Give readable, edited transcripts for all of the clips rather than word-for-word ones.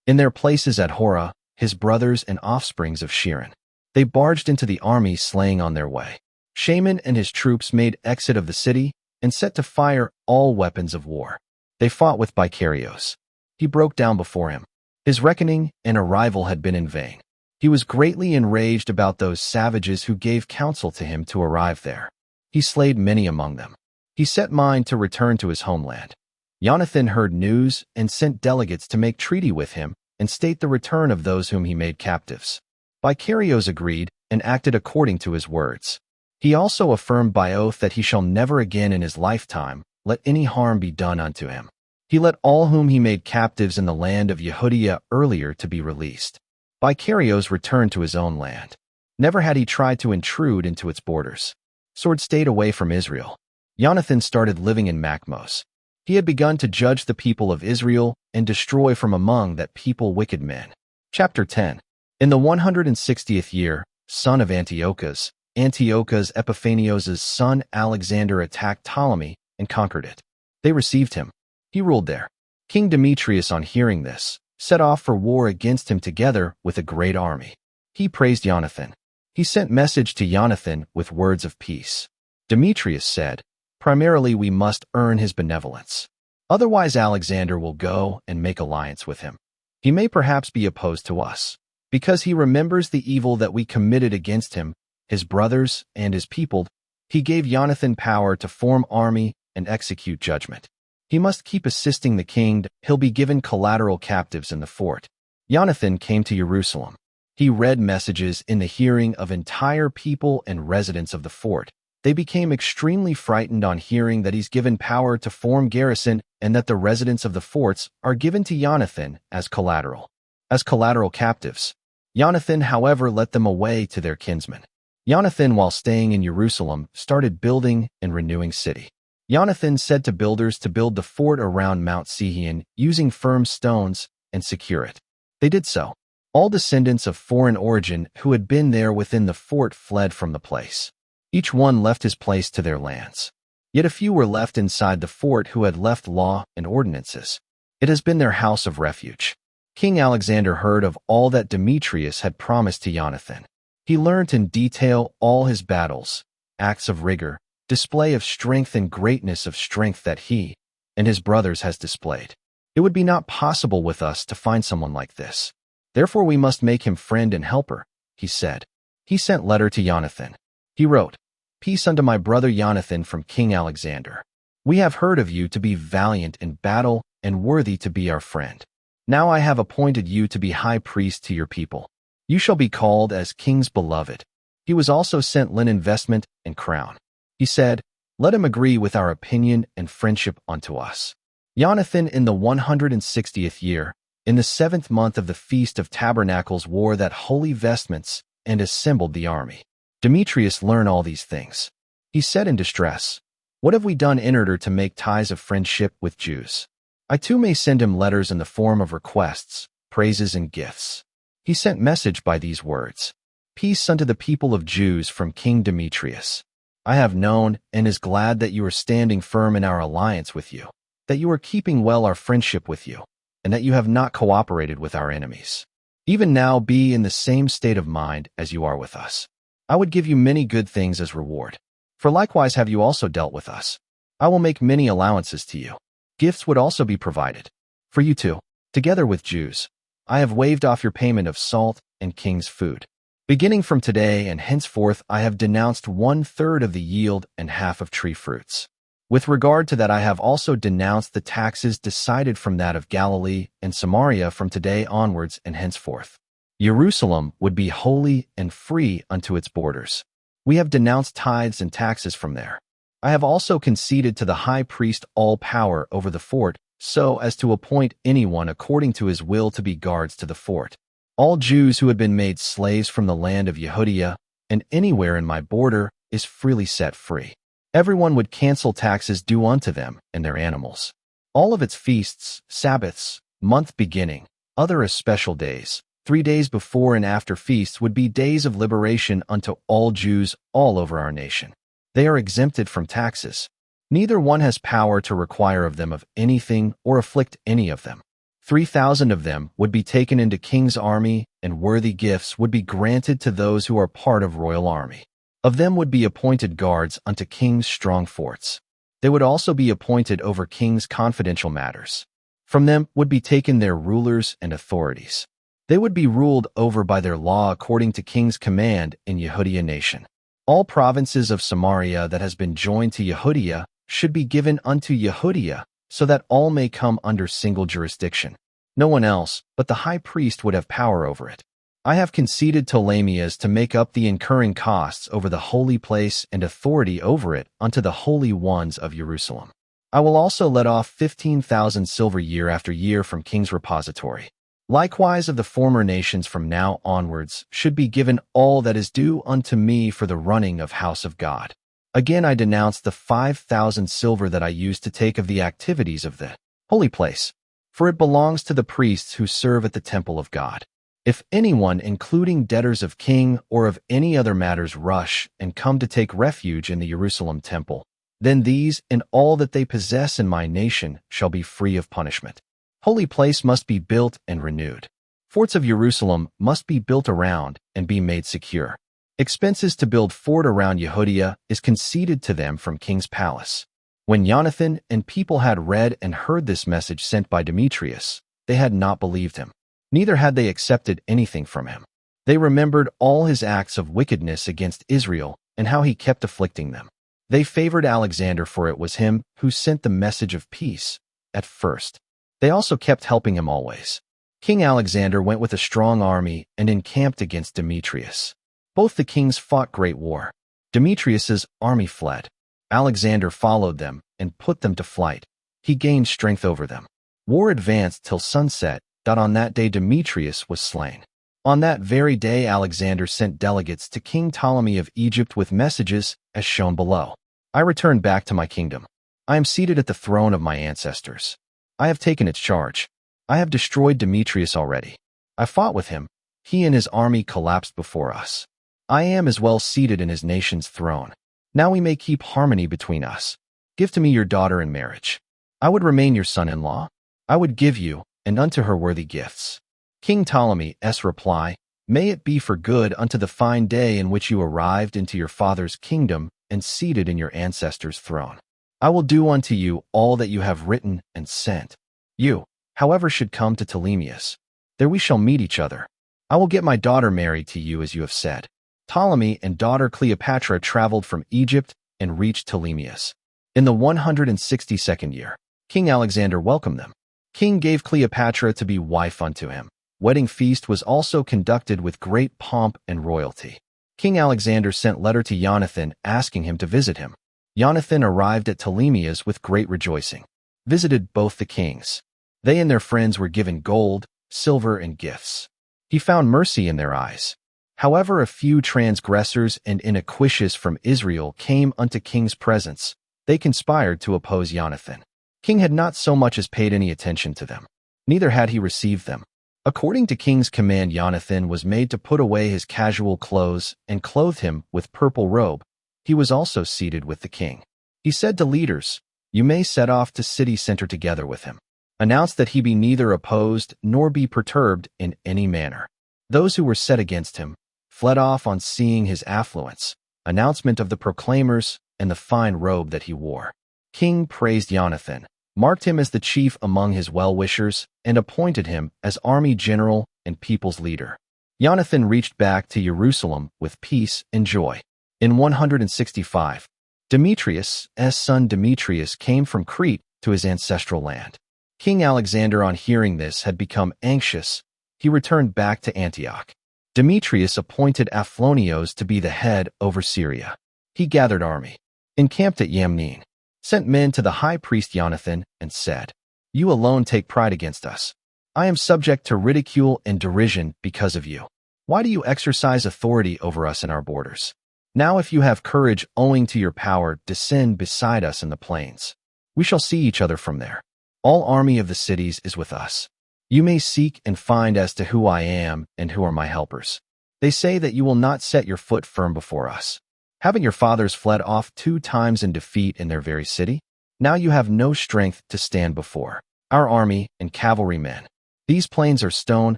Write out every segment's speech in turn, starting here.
In their places at Horah, his brothers and offsprings of Shiran. They barged into the army, slaying on their way. Shaman and his troops made exit of the city and set to fire all weapons of war. They fought with Bicarios. He broke down before him. His reckoning and arrival had been in vain. He was greatly enraged about those savages who gave counsel to him to arrive there. He slayed many among them. He set mind to return to his homeland. Jonathan heard news and sent delegates to make treaty with him and state the return of those whom he made captives. Bicarios agreed and acted according to his words. He also affirmed by oath that he shall never again in his lifetime let any harm be done unto him. He let all whom he made captives in the land of Yehudah earlier to be released. Bicarios returned to his own land. Never had he tried to intrude into its borders. Sword stayed away from Israel. Jonathan started living in Maccabee. He had begun to judge the people of Israel and destroy from among that people wicked men. Chapter 10. In the 160th year, son of Antiochus Epiphanios' son Alexander attacked Ptolemy and conquered it. They received him. He ruled there. King Demetrius, on hearing this, set off for war against him together with a great army. He praised Jonathan. He sent message to Jonathan with words of peace. Demetrius said, "Primarily we must earn his benevolence. Otherwise Alexander will go and make alliance with him. He may perhaps be opposed to us, because he remembers the evil that we committed against him, his brothers, and his people. He gave Jonathan power to form army and execute judgment. He must keep assisting the king. He'll be given collateral captives in the fort." Jonathan came to Jerusalem. He read messages in the hearing of entire people and residents of the fort. They became extremely frightened on hearing that he's given power to form garrison and that the residents of the forts are given to Jonathan as collateral captives. Jonathan, however, let them away to their kinsmen. Jonathan, while staying in Jerusalem, started building and renewing city. Jonathan said to builders to build the fort around Mount Sihon using firm stones and secure it. They did so. All descendants of foreign origin who had been there within the fort fled from the place. Each one left his place to their lands. Yet a few were left inside the fort who had left law and ordinances. It has been their house of refuge. King Alexander heard of all that Demetrius had promised to Jonathan. He learnt in detail all his battles, acts of rigor, display of strength and greatness of strength that he and his brothers has displayed. It would be not possible with us to find someone like this. Therefore we must make him friend and helper, he said. He sent letter to Jonathan. He wrote, "Peace unto my brother Jonathan from King Alexander. We have heard of you to be valiant in battle and worthy to be our friend. Now I have appointed you to be high priest to your people. You shall be called as king's beloved." He was also sent linen vestment and crown. He said, "Let him agree with our opinion and friendship unto us." Jonathan, in the 160th year, in the 7th month of the Feast of Tabernacles, wore that holy vestments and assembled the army. Demetrius learned all these things. He said in distress, "What have we done in order to make ties of friendship with Jews? I too may send him letters in the form of requests, praises, and gifts." He sent message by these words, "Peace unto the people of Jews from King Demetrius. I have known and is glad that you are standing firm in our alliance with you, that you are keeping well our friendship with you, and that you have not cooperated with our enemies. Even now be in the same state of mind as you are with us. I would give you many good things as reward, for likewise have you also dealt with us. I will make many allowances to you. Gifts would also be provided. For you too, together with Jews, I have waived off your payment of salt and king's food. Beginning from today and henceforth I have denounced 1/3 of the yield and half of tree fruits. With regard to that I have also denounced the taxes decided from that of Galilee and Samaria from today onwards and henceforth. Jerusalem would be holy and free unto its borders. We have denounced tithes and taxes from there. I have also conceded to the high priest all power over the fort, so as to appoint anyone according to his will to be guards to the fort. All Jews who had been made slaves from the land of Yehudah and anywhere in my border is freely set free. Everyone would cancel taxes due unto them and their animals. All of its feasts, Sabbaths, month beginning, other especial days, 3 days before and after feasts would be days of liberation unto all Jews all over our nation. They are exempted from taxes. Neither one has power to require of them of anything or afflict any of them. 3,000 of them would be taken into king's army, and worthy gifts would be granted to those who are part of royal army. Of them would be appointed guards unto king's strong forts. They would also be appointed over king's confidential matters. From them would be taken their rulers and authorities. They would be ruled over by their law according to king's command in Yehudah nation. All provinces of Samaria that has been joined to Yehudah should be given unto Yehudah, so that all may come under single jurisdiction. No one else but the high priest would have power over it. I have conceded Ptolemais to make up the incurring costs over the holy place and authority over it unto the holy ones of Jerusalem. I will also let off 15,000 silver year after year from king's repository. Likewise of the former nations from now onwards should be given all that is due unto me for the running of house of God. Again I denounce the 5,000 silver that I used to take of the activities of the holy place, for it belongs to the priests who serve at the temple of God. If anyone, including debtors of king or of any other matters, rush and come to take refuge in the Jerusalem temple, then these and all that they possess in my nation shall be free of punishment. Holy place must be built and renewed. Forts of Jerusalem must be built around and be made secure. Expenses to build fort around Yehudah is conceded to them from king's palace. When Jonathan and people had read and heard this message sent by Demetrius, they had not believed him. Neither had they accepted anything from him. They remembered all his acts of wickedness against Israel and how he kept afflicting them. They favored Alexander, for it was him who sent the message of peace at first. They also kept helping him always. King Alexander went with a strong army and encamped against Demetrius. Both the kings fought great war. Demetrius's army fled. Alexander followed them and put them to flight. He gained strength over them. War advanced till sunset. On that day Demetrius was slain. On that very day Alexander sent delegates to King Ptolemy of Egypt with messages, as shown below. I returned back to my kingdom. I am seated at the throne of my ancestors. I have taken its charge. I have destroyed Demetrius already. I fought with him. He and his army collapsed before us. I am as well seated in his nation's throne. Now we may keep harmony between us. Give to me your daughter in marriage. I would remain your son-in-law. I would give you and unto her worthy gifts. King Ptolemy's reply, may it be for good unto the fine day in which you arrived into your father's kingdom and seated in your ancestors' throne. I will do unto you all that you have written and sent. You, however, should come to Ptolemais. There we shall meet each other. I will get my daughter married to you as you have said. Ptolemy and daughter Cleopatra traveled from Egypt and reached Ptolemais. In the 162nd year, King Alexander welcomed them. King gave Cleopatra to be wife unto him. Wedding feast was also conducted with great pomp and royalty. King Alexander sent letter to Jonathan asking him to visit him. Jonathan arrived at Ptolemais with great rejoicing, visited both the kings. They and their friends were given gold, silver, and gifts. He found mercy in their eyes. However, a few transgressors and iniquitous from Israel came unto king's presence. They conspired to oppose Jonathan. King had not so much as paid any attention to them, neither had he received them. According to king's command, Jonathan was made to put away his casual clothes and clothed him with purple robe. He was also seated with the king. He said to leaders, you may set off to city center together with him. Announce that he be neither opposed nor be perturbed in any manner. Those who were set against him fled off on seeing his affluence, announcement of the proclaimers, and the fine robe that he wore. King praised Jonathan, marked him as the chief among his well-wishers, and appointed him as army general and people's leader. Jonathan reached back to Jerusalem with peace and joy. In 165, Demetrius' son Demetrius came from Crete to his ancestral land. King Alexander, on hearing this, had become anxious. He returned back to Antioch. Demetrius appointed Aphlonios to be the head over Syria. He gathered army, encamped at Yamnin, sent men to the high priest Jonathan, and said, you alone take pride against us. I am subject to ridicule and derision because of you. Why do you exercise authority over us in our borders? Now if you have courage owing to your power, descend beside us in the plains. We shall see each other from there. All army of the cities is with us. You may seek and find as to who I am and who are my helpers. They say that you will not set your foot firm before us. Haven't your fathers fled off 2 times in defeat in their very city? Now you have no strength to stand before our army and cavalrymen. These plains are stone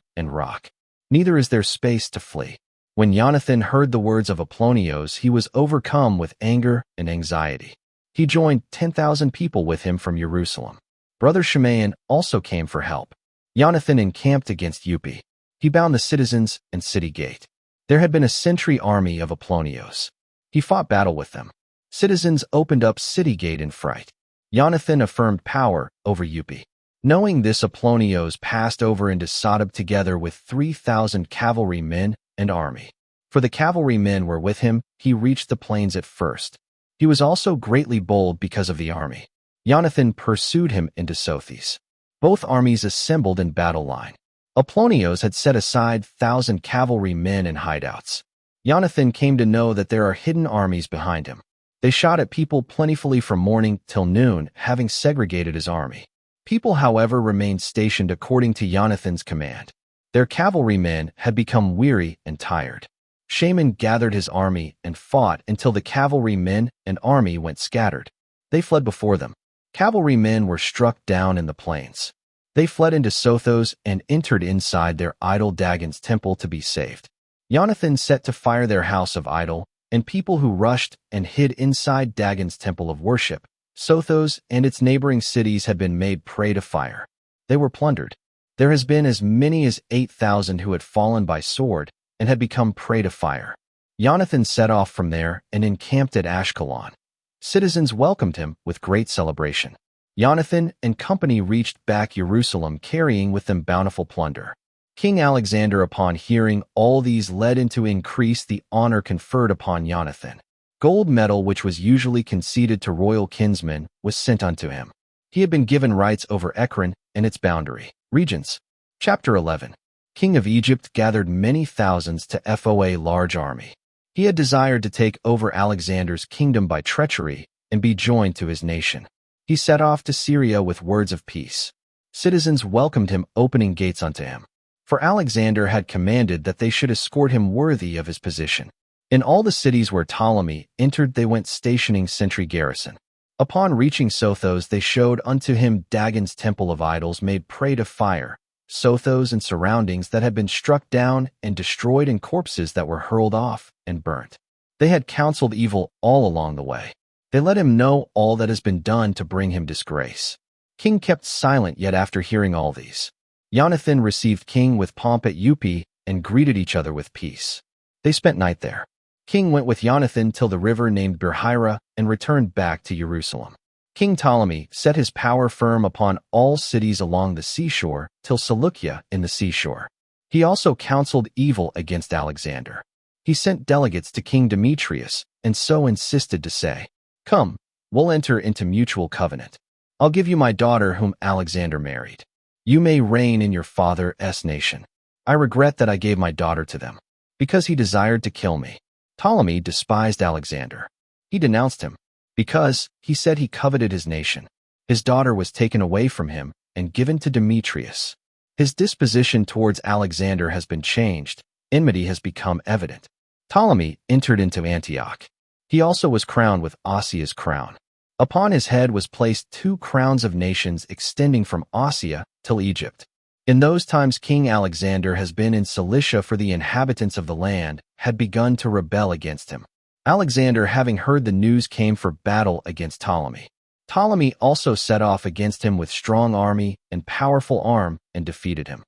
and rock. Neither is there space to flee. When Jonathan heard the words of Apollonios, he was overcome with anger and anxiety. He joined 10,000 people with him from Jerusalem. Brother Shimeon also came for help. Jonathan encamped against Upi. He bound the citizens and city gate. There had been a sentry army of Apollonios. He fought battle with them. Citizens opened up city gate in fright. Jonathan affirmed power over Upi. Knowing this, Apollonios passed over into Sodom together with 3,000 cavalry men and army. For the cavalry men were with him, he reached the plains at first. He was also greatly bold because of the army. Jonathan pursued him into Sothes. Both armies assembled in battle line. Apollonios had set aside 1,000 cavalry men and hideouts. Jonathan came to know that there are hidden armies behind him. They shot at people plentifully from morning till noon, having segregated his army. People, however, remained stationed according to Jonathan's command. Their cavalrymen had become weary and tired. Shaman gathered his army and fought until the cavalrymen and army went scattered. They fled before them. Cavalrymen were struck down in the plains. They fled into Sothos and entered inside their idol Dagon's temple to be saved. Jonathan set to fire their house of idol, and people who rushed and hid inside Dagon's temple of worship, Sothos and its neighboring cities had been made prey to fire. They were plundered. There has been as many as 8,000 who had fallen by sword and had become prey to fire. Jonathan set off from there and encamped at Ashkelon. Citizens welcomed him with great celebration. Jonathan and company reached back Jerusalem carrying with them bountiful plunder. King Alexander, upon hearing all these, led him to increase the honor conferred upon Jonathan. Gold medal, which was usually conceded to royal kinsmen, was sent unto him. He had been given rights over Ekron and its boundary. Regents. Chapter 11. King of Egypt gathered many thousands to FOA large army. He had desired to take over Alexander's kingdom by treachery and be joined to his nation. He set off to Syria with words of peace. Citizens welcomed him, opening gates unto him. For Alexander had commanded that they should escort him worthy of his position. In all the cities where Ptolemy entered they went stationing sentry garrison. Upon reaching Sothos they showed unto him Dagon's temple of idols made prey to fire, Sothos and surroundings that had been struck down and destroyed, and corpses that were hurled off and burnt. They had counseled evil all along the way. They let him know all that has been done to bring him disgrace. King kept silent, yet after hearing all these, Jonathan received king with pomp at Upi and greeted each other with peace. They spent night there. King went with Jonathan till the river named Berhira and returned back to Jerusalem. King Ptolemy set his power firm upon all cities along the seashore till Seleucia in the seashore. He also counseled evil against Alexander. He sent delegates to King Demetrius and so insisted to say, "Come, we'll enter into mutual covenant. I'll give you my daughter whom Alexander married. You may reign in your father's nation. I regret that I gave my daughter to them, because he desired to kill me." Ptolemy despised Alexander. He denounced him, because, he said, he coveted his nation. His daughter was taken away from him and given to Demetrius. His disposition towards Alexander has been changed. Enmity has become evident. Ptolemy entered into Antioch. He also was crowned with Ossia's crown. Upon his head was placed 2 crowns of nations extending from Ossia till Egypt. In those times King Alexander has been in Cilicia, for the inhabitants of the land had begun to rebel against him. Alexander, having heard the news, came for battle against Ptolemy. Ptolemy also set off against him with strong army and powerful arm and defeated him.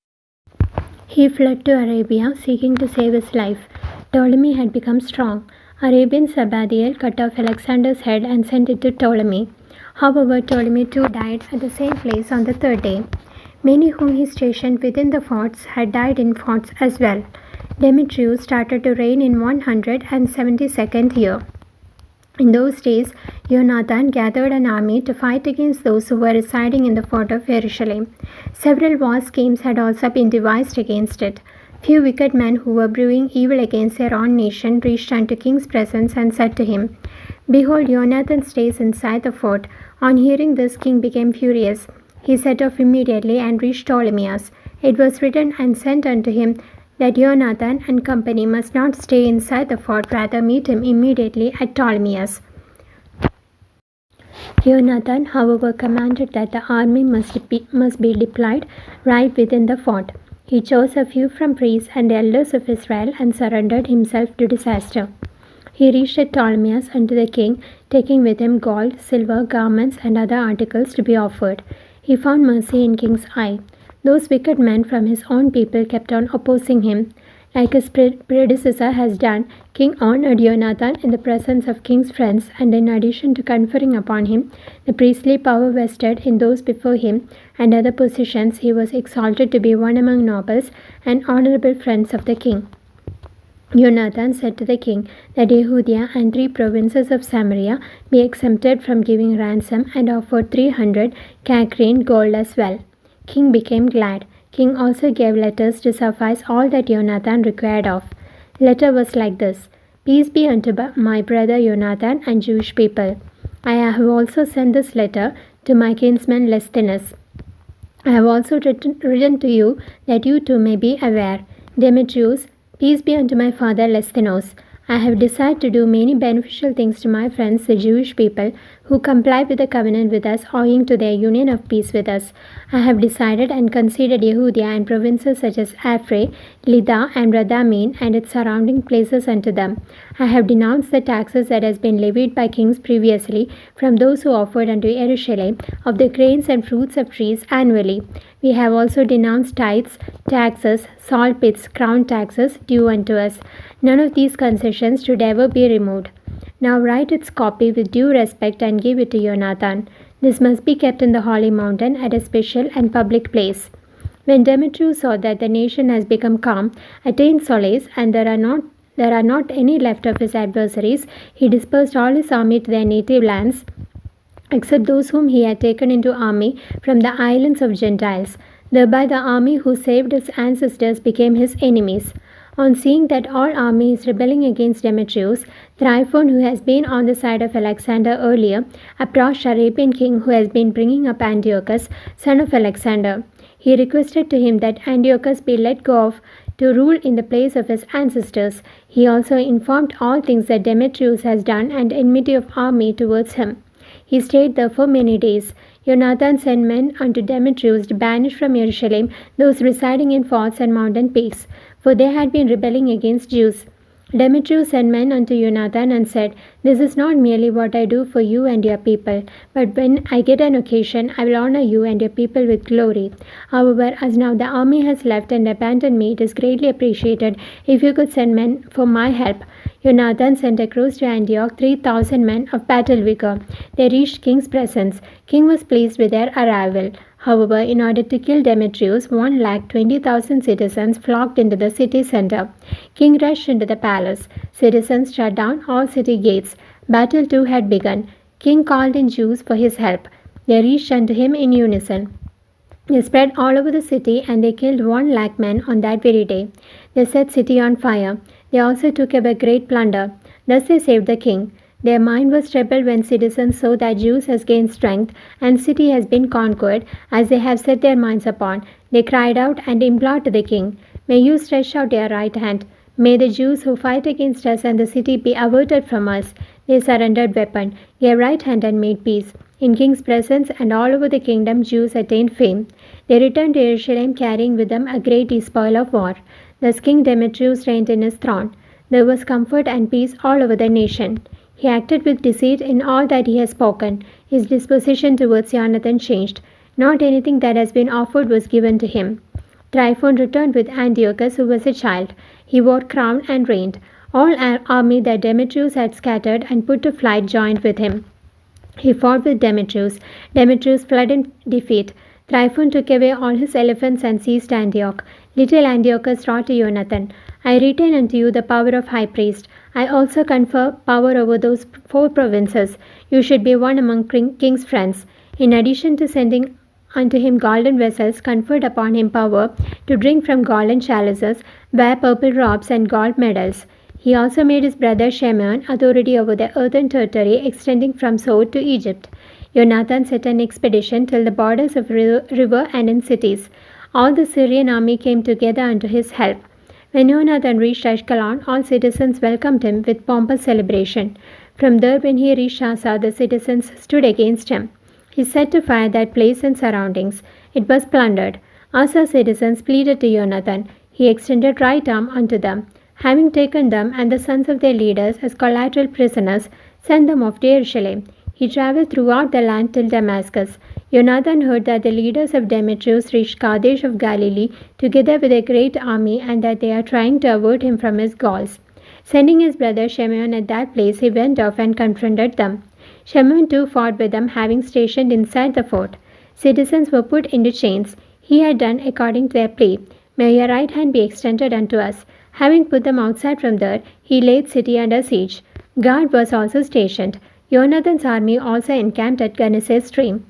He fled to Arabia, seeking to save his life. Ptolemy had become strong. Arabian Sabadiel cut off Alexander's head and sent it to Ptolemy. However, Ptolemy too died at the same place on the 3rd day. Many whom he stationed within the forts had died in forts as well. Demetrius started to reign in 172nd year. In those days, Jonathan gathered an army to fight against those who were residing in the fort of Jerusalem. Several war schemes had also been devised against it. Few wicked men who were brewing evil against their own nation reached unto king's presence and said to him, "Behold, Jonathan stays inside the fort." On hearing this, king became furious. He set off immediately and reached Ptolemais. It was written and sent unto him that Jonathan and company must not stay inside the fort, rather meet him immediately at Ptolemais. Jonathan, however, commanded that the army must be deployed right within the fort. He chose a few from priests and elders of Israel and surrendered himself to disaster. He reached at Ptolemais unto the king, taking with him gold, silver, garments, and other articles to be offered. He found mercy in king's eye. Those wicked men from his own people kept on opposing him. Like his predecessor has done, King honored Jonathan in the presence of king's friends, and in addition to conferring upon him the priestly power vested in those before him and other positions, he was exalted to be one among nobles and honorable friends of the king. Jonathan said to the king that Yehudah and 3 provinces of Samaria be exempted from giving ransom, and offered 300 kakrine gold as well. King became glad. King also gave letters to suffice all that Jonathan required of. Letter was like this: Peace be unto my brother Jonathan and Jewish people. I have also sent this letter to my kinsman Listinus. I have also written to you that you too may be aware. Demetrius, peace be unto my father Listinus. I have decided to do many beneficial things to my friends, the Jewish people, who comply with the covenant with us, owing to their union of peace with us. I have decided and conceded Yehudah and provinces such as Aphre, Lida, and Radamim, and its surrounding places unto them. I have denounced the taxes that has been levied by kings previously from those who offered unto Jerusalem of the grains and fruits of trees annually. We have also denounced tithes, taxes, salt pits, crown taxes due unto us. None of these concessions should ever be removed. Now write its copy with due respect and give it to Jonathan. This must be kept in the holy mountain at a special and public place. When Demetrius saw that the nation has become calm, attained solace, and there are not any left of his adversaries, he dispersed all his army to their native lands, except those whom he had taken into army from the islands of Gentiles. Thereby the army who saved his ancestors became his enemies. On seeing that all army is rebelling against Demetrius, Tryphon, who has been on the side of Alexander earlier, approached Arabian king who has been bringing up Antiochus, son of Alexander. He requested to him that Antiochus be let go of to rule in the place of his ancestors. He also informed all things that Demetrius has done and enmity of army towards him. He stayed there for many days. Jonathan sent men unto Demetrius to banish from Jerusalem those residing in forts and mountain peaks, for they had been rebelling against Jews. Demetrius sent men unto Jonathan and said, This is not merely what I do for you and your people, but when I get an occasion, I will honor you and your people with glory. However, as now the army has left and abandoned me, it is greatly appreciated if you could send men for my help. Jonathan sent across to Antioch 3,000 men of battle vigor. They reached king's presence. King was pleased with their arrival. However, in order to kill Demetrius, 120,000 citizens flocked into the city center. King rushed into the palace. Citizens shut down all city gates. Battle too had begun. King called in Jews for his help. They reached unto him in unison. They spread all over the city, and they killed 100,000 men on that very day. They set city on fire. They also took away great plunder. Thus they saved the king. Their mind was troubled when citizens saw that Jews has gained strength and city has been conquered, as they have set their minds upon. They cried out and implored to the king, May you stretch out your right hand. May the Jews who fight against us and the city be averted from us. They surrendered weapon, gave right hand, and made peace. In king's presence and all over the kingdom, Jews attained fame. They returned to Jerusalem carrying with them a great spoil of war. Thus King Demetrius reigned in his throne. There was comfort and peace all over the nation. He acted with deceit in all that he has spoken. His disposition towards Jonathan changed. Not anything that has been offered was given to him. Tryphon returned with Antiochus, who was a child. He wore crown and reigned. All army that Demetrius had scattered and put to flight joined with him. He fought with Demetrius. Demetrius fled in defeat. Tryphon took away all his elephants and seized Antioch. Little Antiochus wrote to Jonathan, I retain unto you the power of high priest. I also confer power over those 4 provinces. You should be one among king's friends. In addition to sending unto him golden vessels, conferred upon him power to drink from golden chalices, wear purple robes and gold medals. He also made his brother Shimon authority over the earthen territory extending from Sod to Egypt. Jonathan set an expedition till the borders of river and in cities. All the Syrian army came together unto his help. When Jonathan reached Ashkelon, all citizens welcomed him with pompous celebration. From there, when he reached Asa, the citizens stood against him. He set to fire that place and surroundings. It was plundered. Asa's citizens pleaded to Jonathan. He extended right arm unto them. Having taken them and the sons of their leaders as collateral prisoners, sent them off to Jerusalem. He travelled throughout the land till Damascus. Jonathan heard that the leaders of Demetrius reached Kadesh of Galilee together with a great army, and that they are trying to avert him from his Gauls. Sending his brother Shimon at that place, he went off and confronted them. Shimon too fought with them, having stationed inside the fort. Citizens were put into chains. He had done according to their plea. May your right hand be extended unto us. Having put them outside from there, he laid city under siege. Guard was also stationed. Jonathan's army also encamped at Gennesaret stream.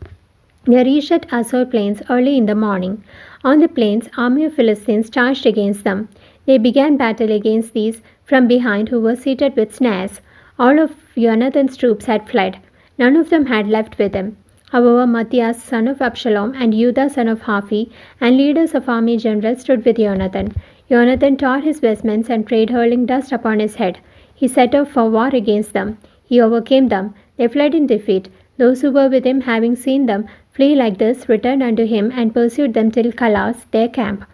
They reached at Asor plains early in the morning. On the plains, army of Philistines charged against them. They began battle against these from behind, who were seated with snares. All of Jonathan's troops had fled. None of them had left with him. However, Matthias, son of Absalom, and Judah, son of Haphi, and leaders of army generals stood with Jonathan. Jonathan tore his vestments and prayed, hurling dust upon his head. He set off for war against them. He overcame them. They fled in defeat. Those who were with him, having seen them flee like this, returned unto him and pursued them till Kalas, their camp.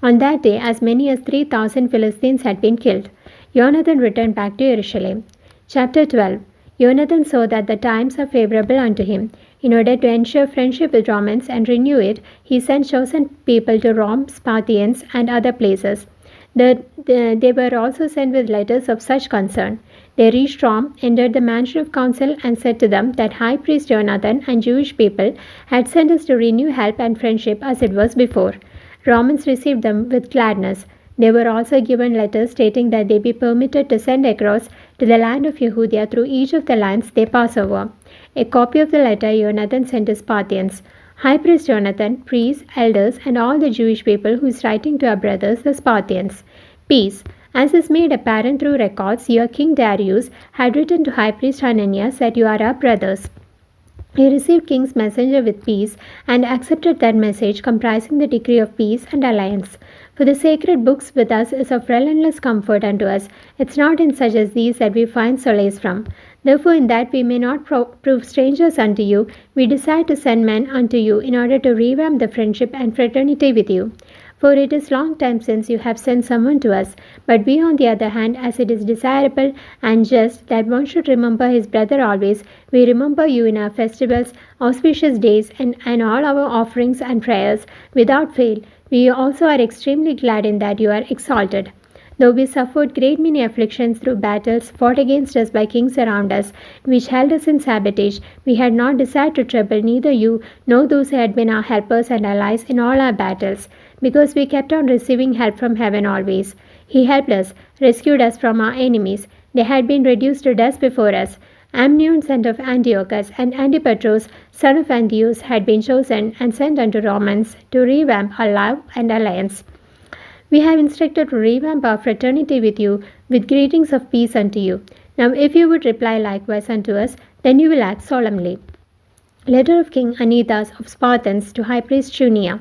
On that day, as many as 3,000 Philistines had been killed. Jonathan returned back to Jerusalem. Chapter 12. Jonathan saw that the times are favorable unto him. In order to ensure friendship with Romans and renew it, he sent chosen people to Rome, Spartians, and other places. They were also sent with letters of such concern. They reached Rome, entered the mansion of council, and said to them that High Priest Jonathan and Jewish people had sent us to renew help and friendship as it was before. Romans received them with gladness. They were also given letters stating that they be permitted to send across to the land of Yehuda through each of the lands they pass over. A copy of the letter Jonathan sent to Spartians. High Priest Jonathan, priests, elders, and all the Jewish people who is writing to our brothers, the Spartians. Peace. As is made apparent through records, your king Darius had written to High Priest Hananiah that you are our brothers. He received king's messenger with peace and accepted that message, comprising the decree of peace and alliance. For the sacred books with us is of relentless comfort unto us. It's not in such as these that we find solace from. Therefore, in that we may not prove strangers unto you, we desire to send men unto you in order to revamp the friendship and fraternity with you. For it is long time since you have sent someone to us. But we, on the other hand, as it is desirable and just that one should remember his brother always, we remember you in our festivals, auspicious days, and all our offerings and prayers without fail. We also are extremely glad in that you are exalted. Though we suffered great many afflictions through battles fought against us by kings around us, which held us in sabotage, we had not desired to trouble neither you nor those who had been our helpers and allies in all our battles, because we kept on receiving help from heaven always. He helped us, rescued us from our enemies. They had been reduced to dust before us. Amnion, son of Antiochus, and Antipatros, son of Antiochus, had been chosen and sent unto Romans to revamp our love and alliance. We have instructed to revamp our fraternity with you, with greetings of peace unto you. Now if you would reply likewise unto us, then you will act solemnly. Letter of King Anitas of Spartans to High Priest Junia.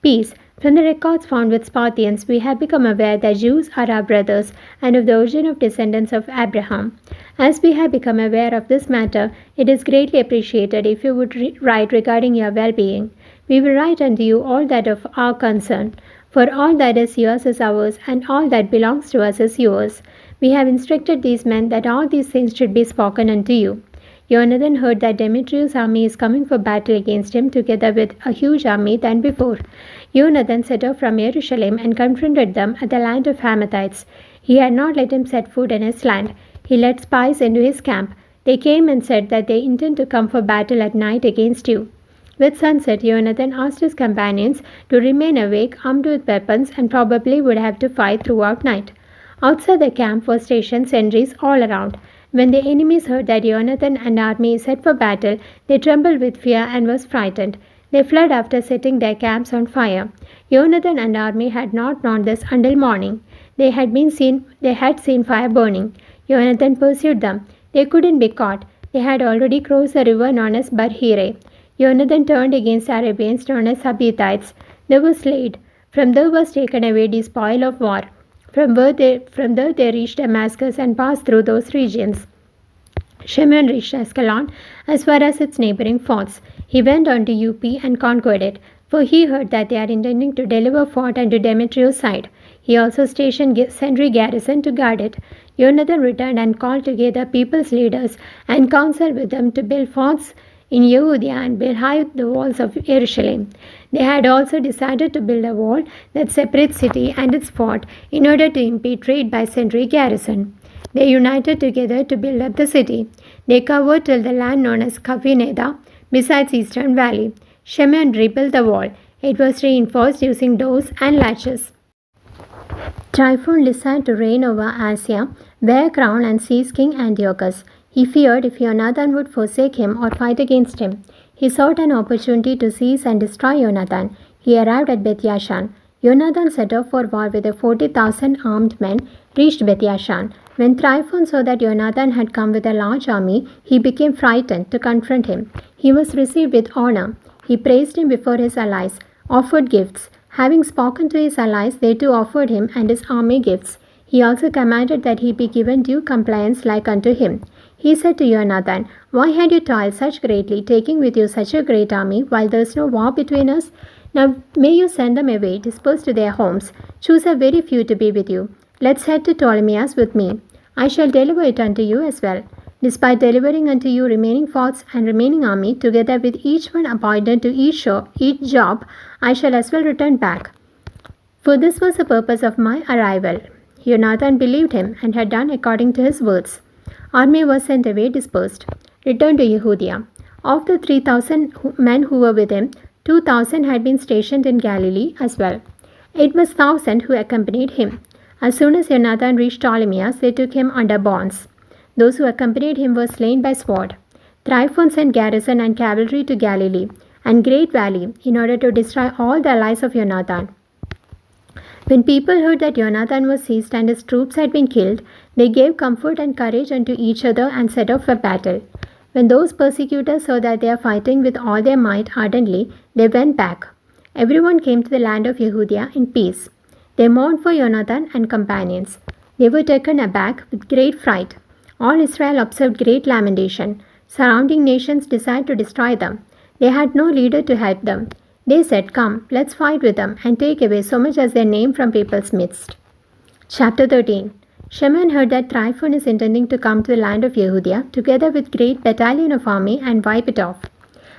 Peace. From the records found with Spartians, we have become aware that Jews are our brothers and of the origin of descendants of Abraham. As we have become aware of this matter, it is greatly appreciated if you would write regarding your well-being. We will write unto you all that of our concern. For all that is yours is ours, and all that belongs to us is yours. We have instructed these men that all these things should be spoken unto you. Jonathan heard that Demetrius' army is coming for battle against him, together with a huge army than before. Jonathan set off from Jerusalem and confronted them at the land of Hamathites. He had not let him set foot in his land. He led spies into his camp. They came and said that they intend to come for battle at night against you. With sunset, Jonathan asked his companions to remain awake, armed with weapons, and probably would have to fight throughout night. Outside the camp were stationed sentries all around. When the enemies heard that Jonathan and army set for battle, they trembled with fear and was frightened. They fled after setting their camps on fire. Jonathan and army had not known this until morning. They had seen fire burning. Jonathan pursued them. They couldn't be caught. They had already crossed the river known as Barhire. Jonathan turned against Arabians known as Habbithites. They were slain. From there was taken away the spoil of war. From there they reached Damascus and passed through those regions. Shimon reached Ascalon as far as its neighboring forts. He went on to Up and conquered it, for he heard that they are intending to deliver fort unto Demetrius' side. He also stationed sentry garrison to guard it. Jonathan returned and called together people's leaders and counseled with them to build forts in Yehuda and build high the walls of Jerusalem. They had also decided to build a wall that separates city and its fort in order to impede trade by sentry garrison. They united together to build up the city. They covered till the land known as Kavineda, besides Eastern Valley. Shimon rebuilt the wall. It was reinforced using doors and latches. Tryphon desired to reign over Asia, wear a crown and seize King Antiochus. He feared if Jonathan would forsake him or fight against him. He sought an opportunity to seize and destroy Jonathan. He arrived at Beth-Yashan. Jonathan set off for war with 40,000 armed men, reached Beth-Yashan. When Tryphon saw that Jonathan had come with a large army, he became frightened to confront him. He was received with honor. He praised him before his allies, offered gifts. Having spoken to his allies, they too offered him and his army gifts. He also commanded that he be given due compliance like unto him. He said to Jonathan, "Why had you toiled such greatly, taking with you such a great army, while there is no war between us? Now may you send them away, disperse to their homes. Choose a very few to be with you. Let's head to Ptolemais with me. I shall deliver it unto you as well. Despite delivering unto you remaining forts and remaining army, together with each one appointed to each job, I shall as well return back. For this was the purpose of my arrival." Jonathan believed him and had done according to his words. Army was sent away dispersed. Returned to Yehuda. Of the 3,000 men who were with him, 2,000 had been stationed in Galilee as well. It was 1,000 who accompanied him. As soon as Jonathan reached Ptolemais, they took him under bonds. Those who accompanied him were slain by sword. Tryphon sent garrison and cavalry to Galilee and Great Valley in order to destroy all the allies of Jonathan. When people heard that Jonathan was seized and his troops had been killed, they gave comfort and courage unto each other and set off for battle. When those persecutors saw that they are fighting with all their might ardently, they went back. Everyone came to the land of Yehuda in peace. They mourned for Jonathan and companions. They were taken aback with great fright. All Israel observed great lamentation. Surrounding nations desired to destroy them. They had no leader to help them. They said, "Come, let's fight with them and take away so much as their name from people's midst." Chapter 13. Shimon heard that Tryphon is intending to come to the land of Yehuda together with great battalion of army and wipe it off.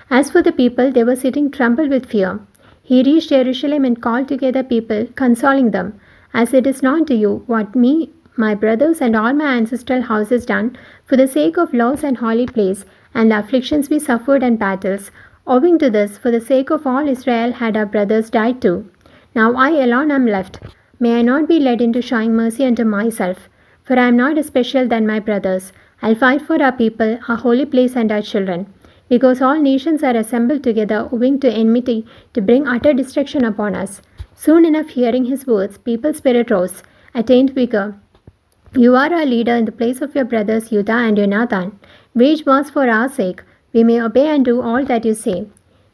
As for the people, they were sitting trembled with fear. He reached Jerusalem and called together people, consoling them. "As it is known to you what me, my brothers, and all my ancestral houses done for the sake of laws and holy place, and the afflictions we suffered and battles, owing to this, for the sake of all Israel had our brothers died too. Now I alone am left. May I not be led into showing mercy unto myself, for I am not especial than my brothers. I'll fight for our people, our holy place, and our children, because all nations are assembled together owing to enmity to bring utter destruction upon us." Soon enough, hearing his words, people's spirit rose, attained vigor. "You are our leader in the place of your brothers Judah and Jonathan. Wage wars for our sake. We may obey and do all that you say."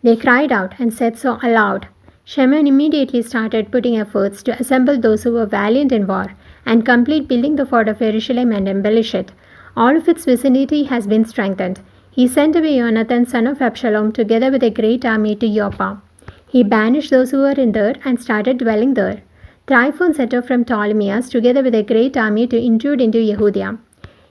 They cried out and said so aloud. Shimon immediately started putting efforts to assemble those who were valiant in war and complete building the fort of Jerusalem and embellish it. All of its vicinity has been strengthened. He sent away Jonathan son of Absalom together with a great army to Joppa. He banished those who were in there and started dwelling there. Tryphon set off from Ptolemais together with a great army to intrude into Yehuda.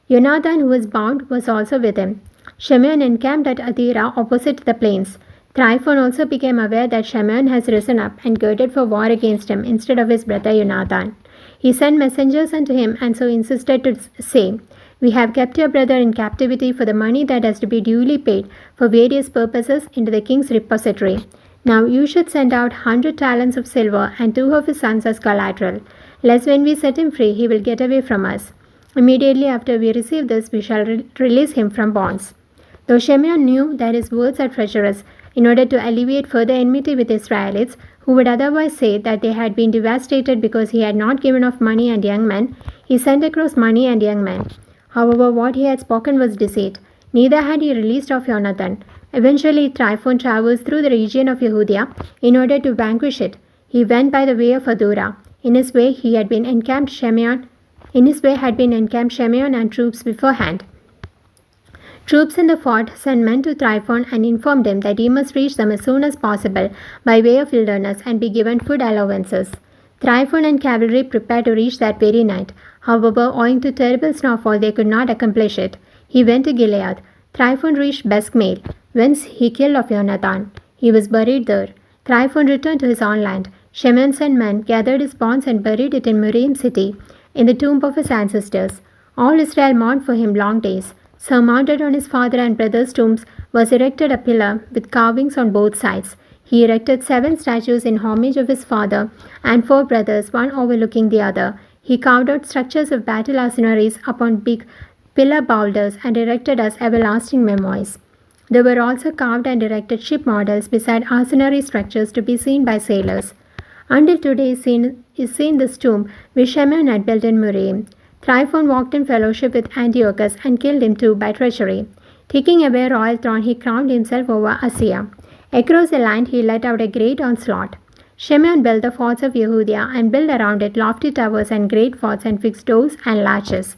Jonathan, who was bound, was also with him. Shimon encamped at Adira opposite the plains. Tryphon also became aware that Shimon has risen up and girded for war against him instead of his brother Jonathan. He sent messengers unto him and so insisted to say, "We have kept your brother in captivity for the money that has to be duly paid for various purposes into the king's repository. Now you should send out 100 talents of silver and 2 of his sons as collateral, lest when we set him free he will get away from us. Immediately after we receive this, we shall release him from bonds." Though Shimon knew that his words are treacherous, in order to alleviate further enmity with Israelites, who would otherwise say that they had been devastated because he had not given off money and young men, he sent across money and young men. However, what he had spoken was deceit. Neither had he released off Jonathan. Eventually, Tryphon traversed through the region of Yehuda in order to vanquish it. He went by the way of Adura. In his way had been encamped Shimon and troops beforehand. Troops in the fort sent men to Tryphon and informed him that he must reach them as soon as possible by way of wilderness and be given food allowances. Tryphon and cavalry prepared to reach that very night. However, owing to terrible snowfall, they could not accomplish it. He went to Gilead. Tryphon reached Beskmeil, whence he killed of Jonathan. He was buried there. Tryphon returned to his own land. Shimon sent men, gathered his bones, and buried it in Moriah city, in the tomb of his ancestors. All Israel mourned for him long days. Surmounted on his father and brothers' tombs was erected a pillar with carvings on both sides. He erected 7 statues in homage of his father and 4 brothers, one overlooking the other. He carved out structures of battle arsenals upon big pillar boulders and erected as everlasting memories. There were also carved and erected ship models beside arsenary structures to be seen by sailors. Until today is seen this tomb which Shimon had built in Moriah. Tryphon walked in fellowship with Antiochus and killed him too by treachery. Taking away a royal throne, he crowned himself over Asia. Across the land, he let out a great onslaught. Shimon built the forts of Yehuda and built around it lofty towers and great forts and fixed doors and latches.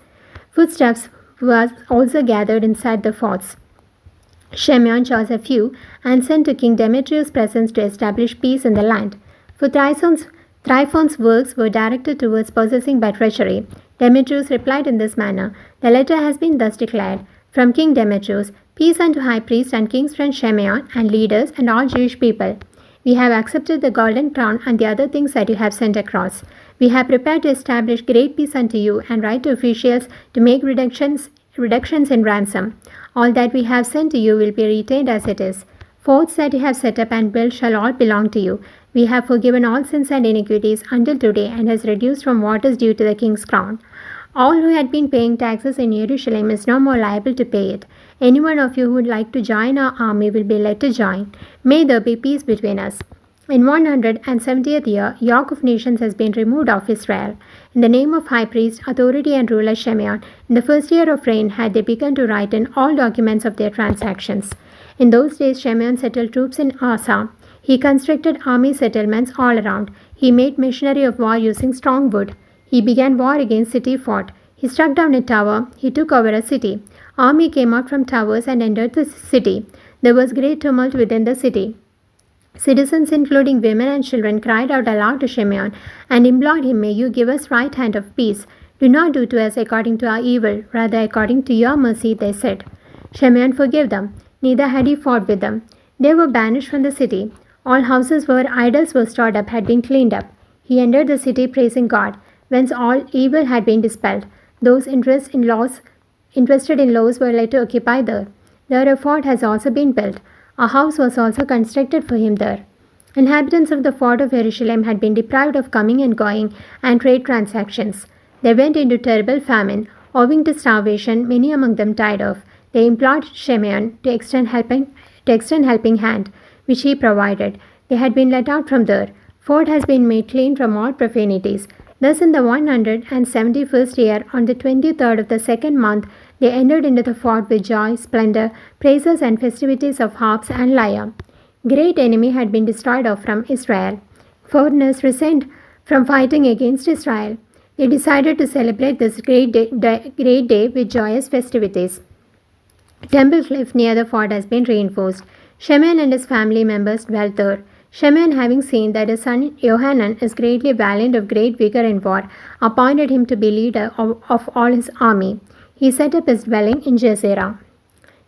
Foodstuffs were also gathered inside the forts. Shimon chose a few and sent to King Demetrius presents to establish peace in the land. For Tryphon's works were directed towards possessing by treachery. Demetrius replied in this manner, "The letter has been thus declared. From King Demetrius, peace unto high priest and king's friend Shimon and leaders and all Jewish people. We have accepted the golden crown and the other things that you have sent across. We have prepared to establish great peace unto you and write to officials to make reductions in ransom. All that we have sent to you will be retained as it is. Forts that you have set up and built shall all belong to you. We have forgiven all sins and iniquities until today and has reduced from what is due to the king's crown. All who had been paying taxes in Jerusalem is no more liable to pay it. Any one of you who would like to join our army will be let to join. May there be peace between us." In 170th year, yoke of nations has been removed off Israel. In the name of high priest, authority and ruler Shimon, in the first year of reign had they begun to write in all documents of their transactions. In those days, Shimon settled troops in Asa. He constructed army settlements all around. He made machinery of war using strong wood. He began war against city fort. He struck down a tower. He took over a city. Army came out from towers and entered the city. There was great tumult within the city. Citizens, including women and children, cried out aloud to Shimon and implored him, "May you give us right hand of peace. Do not do to us according to our evil, rather according to your mercy," they said. Shimon forgave them. Neither had he fought with them. They were banished from the city. All houses where idols were stored up had been cleaned up. He entered the city praising God, whence all evil had been dispelled. Those interested in laws were let to occupy there. There a fort has also been built. A house was also constructed for him there. Inhabitants of the fort of Jerusalem had been deprived of coming and going and trade transactions. They went into terrible famine. Owing to starvation, many among them died off. They implored Shimon to extend helping hand, which he provided. They had been let out from there. Fort has been made clean from all profanities. Thus in the 171st year, on the 23rd of the 2nd month, they entered into the fort with joy, splendor, praises and festivities of harps and lyre. Great enemy had been destroyed off from Israel. Foreigners resigned from fighting against Israel. They decided to celebrate this great day with joyous festivities. Temple cliff near the fort has been reinforced. Shimon and his family members dwelt there. Shimon, having seen that his son Johanan is greatly valiant of great vigor in war, appointed him to be leader of all his army. He set up his dwelling in Jezerah.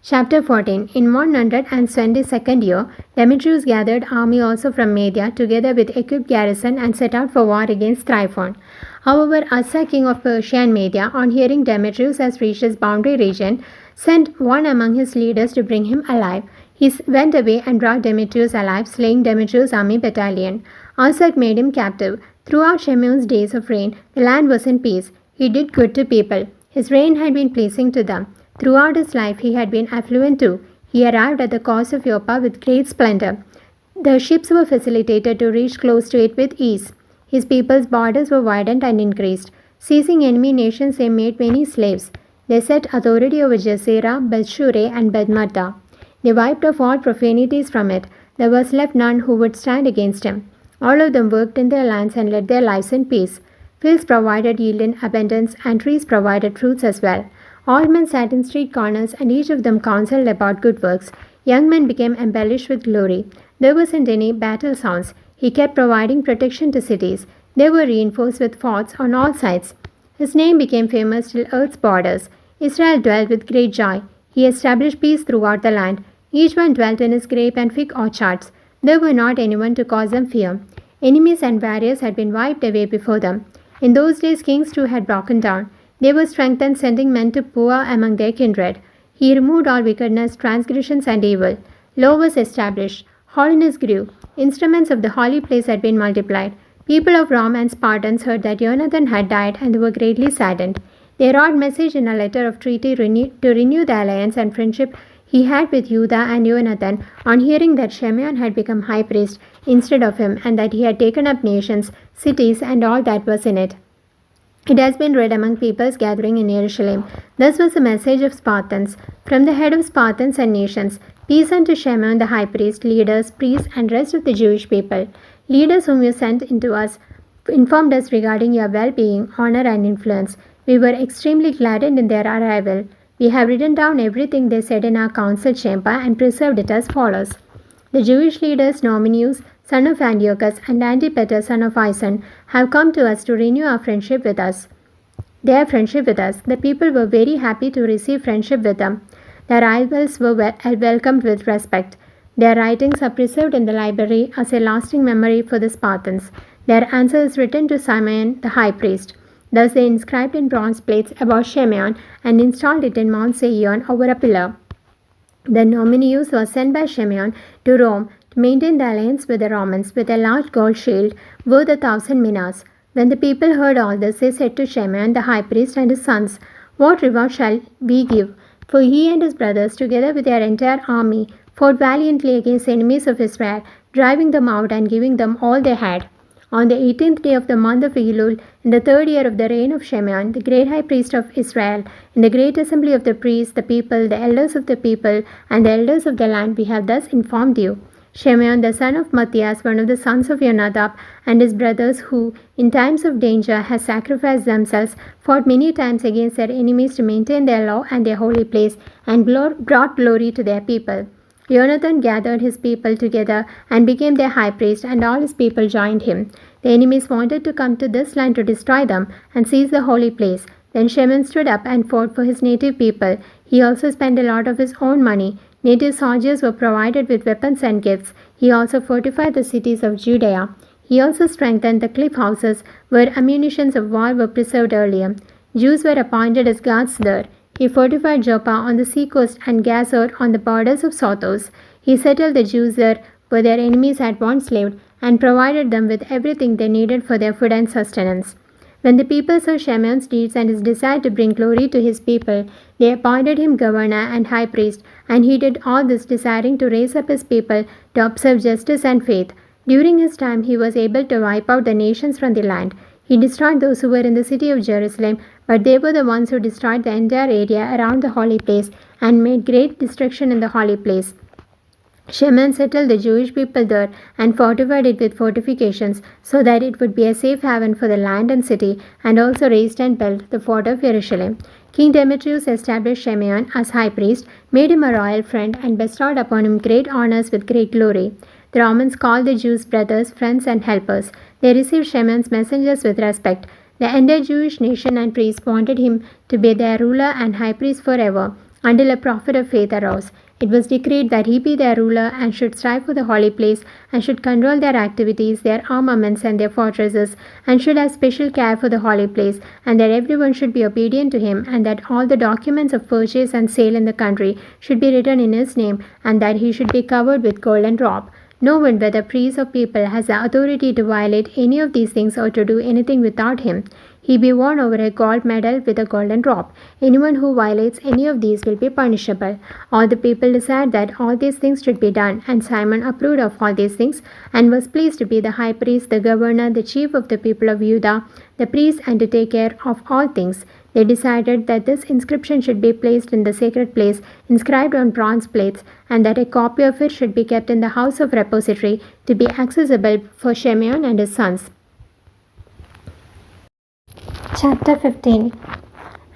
Chapter 14. In 122nd year, Demetrius gathered army also from Media, together with equipped garrison, and set out for war against Tryphon. However, Asa, king of Persia and Media, on hearing Demetrius has reached his boundary region, sent one among his leaders to bring him alive. He went away and brought Demetrius alive, slaying Demetrius' army battalion. Asa made him captive. Throughout Shimon's days of reign, the land was in peace. He did good to people. His reign had been pleasing to them. Throughout his life, he had been affluent too. He arrived at the coast of Joppa with great splendor. The ships were facilitated to reach close to it with ease. His people's borders were widened and increased. Seizing enemy nations, they made many slaves. They set authority over Jezerah, Bethshure, and Bethmata. They wiped off all profanities from it. There was left none who would stand against him. All of them worked in their lands and led their lives in peace. Fields provided yield in abundance, and trees provided fruits as well. All men sat in street corners, and each of them counseled about good works. Young men became embellished with glory. There wasn't any battle sounds. He kept providing protection to cities. They were reinforced with forts on all sides. His name became famous till earth's borders. Israel dwelt with great joy. He established peace throughout the land. Each one dwelt in his grape and fig orchards. There were not anyone to cause them fear. Enemies and barriers had been wiped away before them. In those days, kings too had broken down. They were strengthened, sending men to poor among their kindred. He removed all wickedness, transgressions, and evil. Law was established. Holiness grew. Instruments of the holy place had been multiplied. People of Rome and Spartans heard that Jonathan had died, and they were greatly saddened. They wrote message in a letter of treaty to renew the alliance and friendship he had with Judah and Jonathan on hearing that Shimeon had become high priest instead of him, and that he had taken up nations, cities, and all that was in it. It has been read among peoples gathering in Jerusalem. Thus was the message of Spartans. From the head of Spartans and nations, peace unto Shimeon the high priest, leaders, priests, and rest of the Jewish people. Leaders whom you sent into us informed us regarding your well-being, honor, and influence. We were extremely gladdened in their arrival. We have written down everything they said in our council chamber and preserved it as follows. The Jewish leaders Nominius, son of Antiochus, and Antipater, son of Ison, have come to us to renew our friendship with us. Their friendship with us. The people were very happy to receive friendship with them. Their rivals were welcomed with respect. Their writings are preserved in the library as a lasting memory for the Spartans. Their answer is written to Simeon the high priest. Thus they inscribed in bronze plates about Shimeon and installed it in Mount Zion over a pillar. The Nominius was sent by Shimeon to Rome to maintain the alliance with the Romans with a large gold shield worth 1,000 minas. When the people heard all this, they said to Shimeon the high priest and his sons, "What reward shall we give? For he and his brothers, together with their entire army, fought valiantly against the enemies of Israel, driving them out and giving them all they had." On the 18th day of the month of Elul, in the 3rd year of the reign of Shimeon, the great high priest of Israel, in the great assembly of the priests, the people, the elders of the people, and the elders of the land, we have thus informed you. Shimeon, the son of Matthias, one of the sons of Jonadab, and his brothers, who, in times of danger, has sacrificed themselves, fought many times against their enemies to maintain their law and their holy place, and brought glory to their people. Jonathan gathered his people together and became their high priest, and all his people joined him. The enemies wanted to come to this land to destroy them and seize the holy place. Then Shimeon stood up and fought for his native people. He also spent a lot of his own money. Native soldiers were provided with weapons and gifts. He also fortified the cities of Judea. He also strengthened the cliff houses where ammunitions of war were preserved earlier. Jews were appointed as guards there. He fortified Joppa on the seacoast and Gazor on the borders of Sothos. He settled the Jews there where their enemies had once lived and provided them with everything they needed for their food and sustenance. When the people saw Shimeon's deeds and his desire to bring glory to his people, they appointed him governor and high priest, and he did all this desiring to raise up his people to observe justice and faith. During his time, he was able to wipe out the nations from the land. He destroyed those who were in the city of Jerusalem, but they were the ones who destroyed the entire area around the holy place and made great destruction in the holy place. Shimeon settled the Jewish people there and fortified it with fortifications so that it would be a safe haven for the land and city, and also raised and built the fort of Jerusalem. King Demetrius established Shimeon as high priest, made him a royal friend, and bestowed upon him great honors with great glory. The Romans called the Jews brothers, friends, and helpers. They received Shimeon's messengers with respect. The entire Jewish nation and priests wanted him to be their ruler and high priest forever, until a prophet of faith arose. It was decreed that he be their ruler and should strive for the holy place, and should control their activities, their armaments, and their fortresses, and should have special care for the holy place, and that everyone should be obedient to him, and that all the documents of purchase and sale in the country should be written in his name, and that he should be covered with golden robe. No one, whether priest or people, has the authority to violate any of these things or to do anything without him. He be worn over a gold medal with a golden robe. Anyone who violates any of these will be punishable. All the people desired that all these things should be done, and Simon approved of all these things, and was pleased to be the high priest, the governor, the chief of the people of Judah, the priest, and to take care of all things. They decided that this inscription should be placed in the sacred place, inscribed on bronze plates, and that a copy of it should be kept in the house of repository to be accessible for Shimeon and his sons. Chapter 15.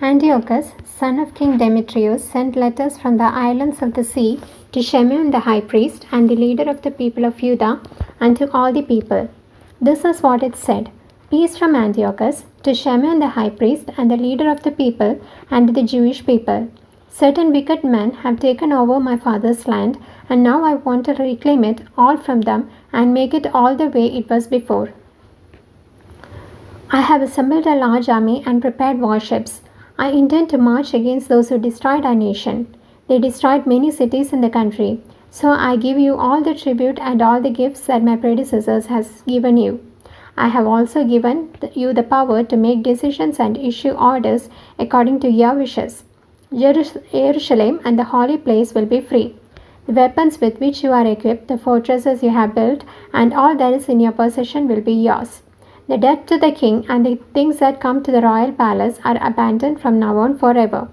Antiochus, son of King Demetrius, sent letters from the islands of the sea to Shimon the high priest and the leader of the people of Judah and to all the people. This is what it said: Peace from Antiochus to Shimon the high priest and the leader of the people and to the Jewish people. Certain wicked men have taken over my father's land, and now I want to reclaim it all from them and make it all the way it was before. I have assembled a large army and prepared warships. I intend to march against those who destroyed our nation. They destroyed many cities in the country. So I give you all the tribute and all the gifts that my predecessors has given you. I have also given you the power to make decisions and issue orders according to your wishes. Jerusalem and the holy place will be free. The weapons with which you are equipped, the fortresses you have built, and all that is in your possession will be yours. The debt to the king and the things that come to the royal palace are abandoned from now on forever.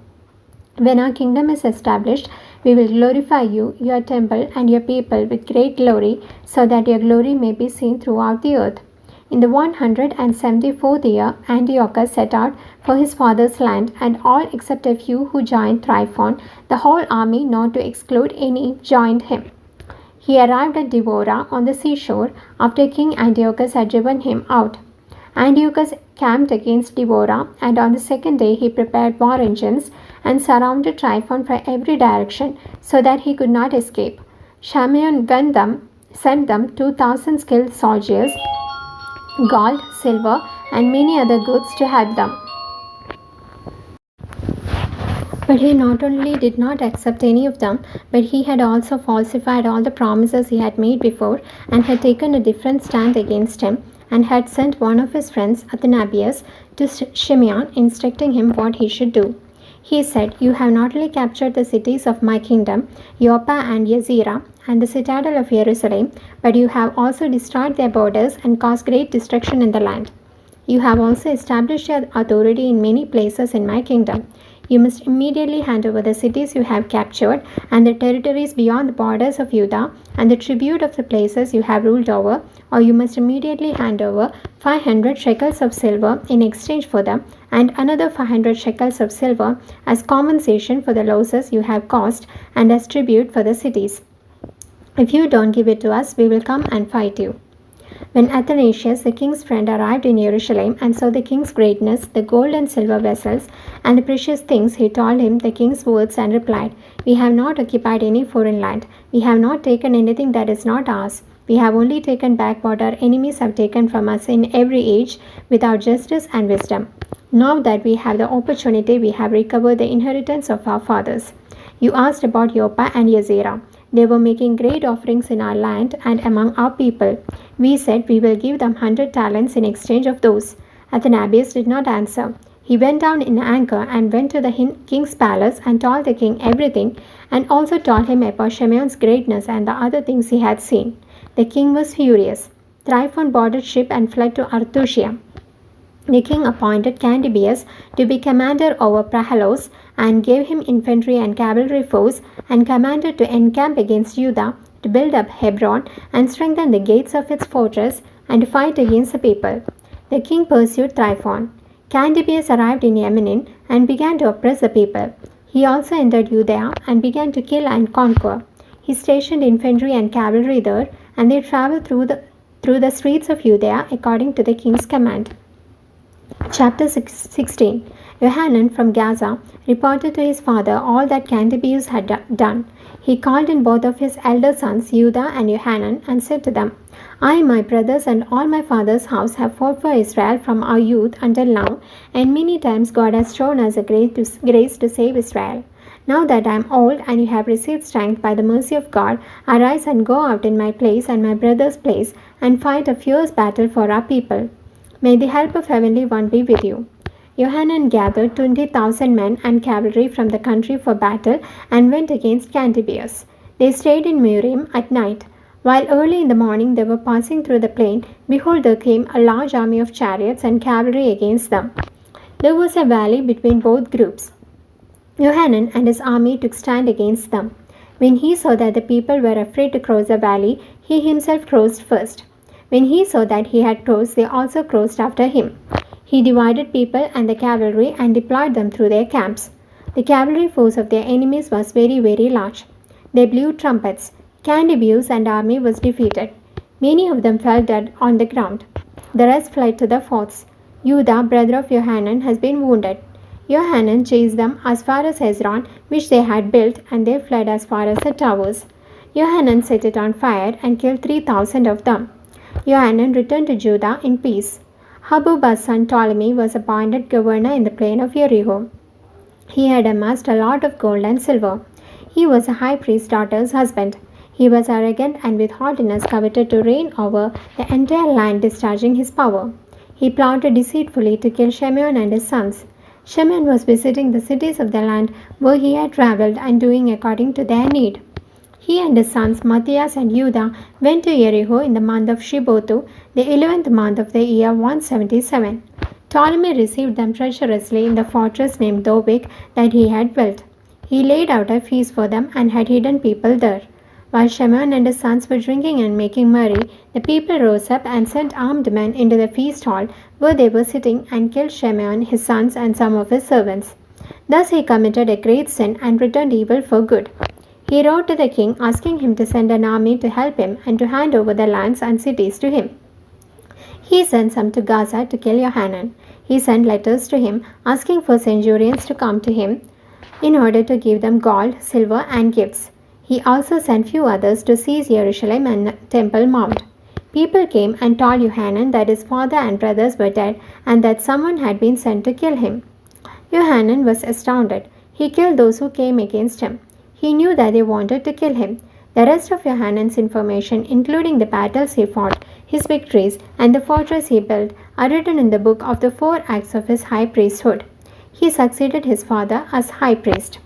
When our kingdom is established, we will glorify you, your temple, and your people with great glory, so that your glory may be seen throughout the earth. In the 174th year, Antiochus set out for his father's land, and all except a few who joined Tryphon, the whole army, not to exclude any, joined him. He arrived at Devora on the seashore after King Antiochus had driven him out. Antiochus camped against Devora, and on the second day he prepared war engines and surrounded Tryphon from every direction so that he could not escape. Shimon sent them 2,000 skilled soldiers, gold, silver, and many other goods to help them. But he not only did not accept any of them, but he had also falsified all the promises he had made before and had taken a different stand against him, and had sent one of his friends, Athanabius, to Shimeon, instructing him what he should do. He said, You have not only captured the cities of my kingdom, Joppa and Jezreel, and the citadel of Jerusalem, but you have also destroyed their borders and caused great destruction in the land. You have also established your authority in many places in my kingdom. You must immediately hand over the cities you have captured and the territories beyond the borders of Judah and the tribute of the places you have ruled over, or you must immediately hand over 500 shekels of silver in exchange for them and another 500 shekels of silver as compensation for the losses you have caused and as tribute for the cities. If you don't give it to us, we will come and fight you. When Athanasius, the king's friend, arrived in Jerusalem and saw the king's greatness, the gold and silver vessels, and the precious things, he told him the king's words and replied, We have not occupied any foreign land. We have not taken anything that is not ours. We have only taken back what our enemies have taken from us in every age without justice and wisdom. Now that we have the opportunity, we have recovered the inheritance of our fathers. You asked about Joppa and Jezreel. They were making great offerings in our land and among our people. We said we will give them 100 talents in exchange of those. Athanabius did not answer. He went down in anger and went to the king's palace and told the king everything, and also told him about Shimeon's greatness and the other things he had seen. The king was furious. Tryphon boarded ship and fled to Artusia. The king appointed Candibius to be commander over Prahalos and gave him infantry and cavalry force and commanded to encamp against Judah, to build up Hebron and strengthen the gates of its fortress and to fight against the people. The king pursued Tryphon. Candibius arrived in Yemen and began to oppress the people. He also entered Judea and began to kill and conquer. He stationed infantry and cavalry there, and they traveled through the streets of Judea according to the king's command. Chapter 16. Johanan from Gaza reported to his father all that Candibius had done. He called in both of his elder sons, Judah and Johanan, and said to them, I, my brothers, and all my father's house have fought for Israel from our youth until now, and many times God has shown us a grace to save Israel. Now that I am old and you have received strength by the mercy of God, arise and go out in my place and my brother's place, and fight a fierce battle for our people. May the help of Heavenly One be with you. Johanan gathered 20,000 men and cavalry from the country for battle and went against Candibius. They stayed in Murim at night. While early in the morning they were passing through the plain, behold, there came a large army of chariots and cavalry against them. There was a valley between both groups. Johanan and his army took stand against them. When he saw that the people were afraid to cross the valley, he himself crossed first. When he saw that he had crossed, they also crossed after him. He divided people and the cavalry and deployed them through their camps. The cavalry force of their enemies was very, very large. They blew trumpets. Candibue's and army was defeated. Many of them fell dead on the ground. The rest fled to the forts. Judah, brother of Johanan, has been wounded. Johanan chased them as far as Hezron, which they had built, and they fled as far as the towers. Johanan set it on fire and killed 3,000 of them. Johanan returned to Judah in peace. Habub's son Ptolemy was appointed governor in the plain of Jericho. He had amassed a lot of gold and silver. He was a high priest's daughter's husband. He was arrogant and with haughtiness coveted to reign over the entire land, discharging his power. He plotted deceitfully to kill Shimeon and his sons. Shimeon was visiting the cities of the land where he had traveled and doing according to their need. He and his sons Matthias and Judah went to Jericho in the month of Shibotu, the 11th month of the year 177. Ptolemy received them treacherously in the fortress named Dobik that he had built. He laid out a feast for them and had hidden people there. While Shimeon and his sons were drinking and making merry, the people rose up and sent armed men into the feast hall where they were sitting and killed Shimeon, his sons, and some of his servants. Thus he committed a great sin and returned evil for good. He wrote to the king asking him to send an army to help him and to hand over the lands and cities to him. He sent some to Gaza to kill Johanan. He sent letters to him asking for centurions to come to him in order to give them gold, silver, and gifts. He also sent few others to seize Jerusalem and Temple Mount. People came and told Johanan that his father and brothers were dead and that someone had been sent to kill him. Johanan was astounded. He killed those who came against him. He knew that they wanted to kill him. The rest of Johanan's information, including the battles he fought, his victories, and the fortress he built, are written in the book of the 4 acts of his high priesthood. He succeeded his father as high priest.